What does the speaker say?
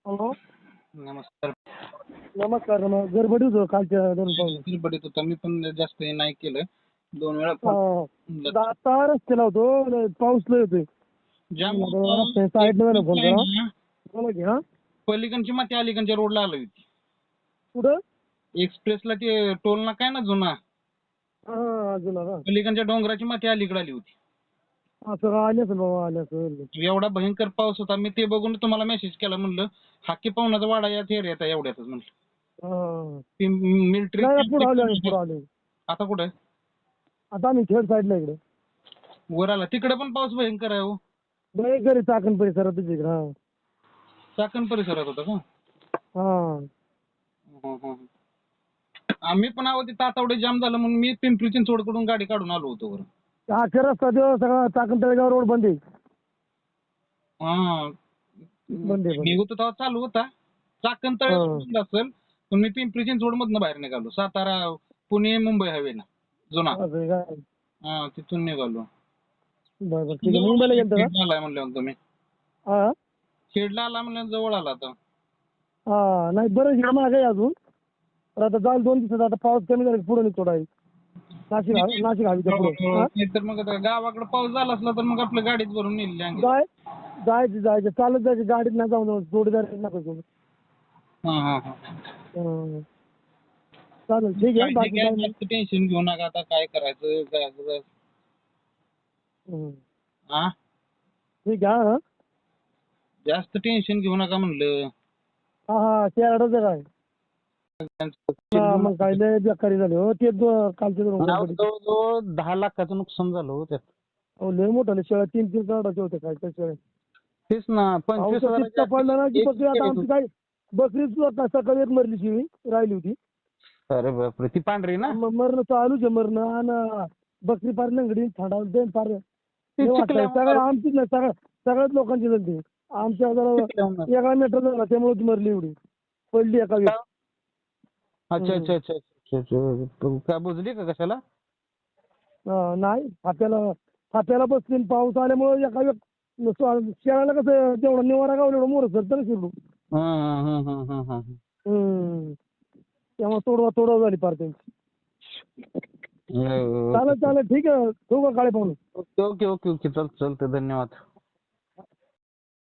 Hello. नमस्कार. नमस्कार. गडबडीत होतो कालच्या दोन पाहुणे. गडबडीत होता मी पण जास्त हे नाही केलं. 2 वेळा फोन आता रस्त्याला होतो, पाऊस लय होतोय. साईडला फोन करा. बोला की. हा, पलीकडची माती अलीकडच्या रोडला आली होती. कुठं? एक्सप्रेसला ते टोल नाका आहे ना जुना, हा, अजून का पलीकडच्या डोंगराची माती अलीकडे आली होती. असं आल्याच बाबा आल्याच. एवढा भयंकर पाऊस होता. मी ते बघून तुम्हाला मेसेज केला, म्हणलं हाकी पाहुणाचा वाडा याच एरियात आहे एवढ्यातच म्हणलं. ते मिलिटरी पुढे आले. आता कुठे आहे? आता आम्ही खेड साईडला इकडे वर आला. तिकडे पण पाऊस भयंकर आहे हो. घरी चाकण परिसरात तिकडे. हा, चाकण परिसरात होता का? हा. आम्ही पण आहोत, तातवडे जाम झालं म्हणून मी पिंपरी चिंचवडकडून गाडी काढून आलो होतो वर. अखेर रस्ता देव सगळा चाकण तळेगाव रोड बंद आहे. हा, मी होतो तेव्हा चालू होता. चाकण तळेगाव असेल, पण मी पिंपरी चिंचवड मधनं बाहेर निघालो. सातारा पुणे मुंबई हायवेला जुना. हा, तिथून निघालो. बरोबर, ठीक आहे. मुंबईला गेलतो का? आलाय म्हणलं तुम्ही. हा, खेडला आला म्हणलं, जवळ आला आता. हा, नाही बरं इकडे मागे आहे अजून. तर आता जाईल 2 दिवसात. आता पाऊस कमी झाला पुढे निघतो डायरेक्ट नाशिक हवीच्या पुढे. तर मग आता गावाकडे पाऊस झाला असला तर मग आपल्या गाडीत भरून नेली. जायचं चालत जायचं, गाडीत नाही जाऊन जोडीदार नका सोबत. चालेल, ठीक आहे. बाकी काय नाही. टेन्शन घेऊ नका. आता काय करायचं हा, ठीक आहे. हा, जास्त टेन्शन घेऊ नका म्हणलं. हा, ते अडच काय. मग काय लय बेकारी झाली हो. ते कालचे जवळजवळ 10 लाखाचं नुकसान झालं हो त्यात. लय मोठं शेळ्या 3-3 काढायचे होते काय त्या शेळ्या. तेच ना, 25,000 पडला ना की बकरी. आता आमची काय बकरी सकाळी एक मरली शिवी राहिली होती. अरे बापरे, ती पांढरी ना? मरण चालूच आहे मरण. आणि बकरी पार लंगडी थांडावून देऊन पार सगळ्या आमचीच नाही, सगळ्याच लोकांची झाली. आमच्या एका मीटर झाला त्यामुळे ती मरली एवढी. पडली एका वेळी. अच्छा. काय बुजली का कशाला? नाही, फाट्याला बसली. पाऊस आल्यामुळे एका शेळाला कसं तेवढं निवारा गावलं एवढं मोर सर तर शिरलो. त्यामुळे तोडवा झाली पार त्यांची. चालेल, ठीक आहे. ठेवू का काळे पाहुणे? ओके. चालतंय. धन्यवाद.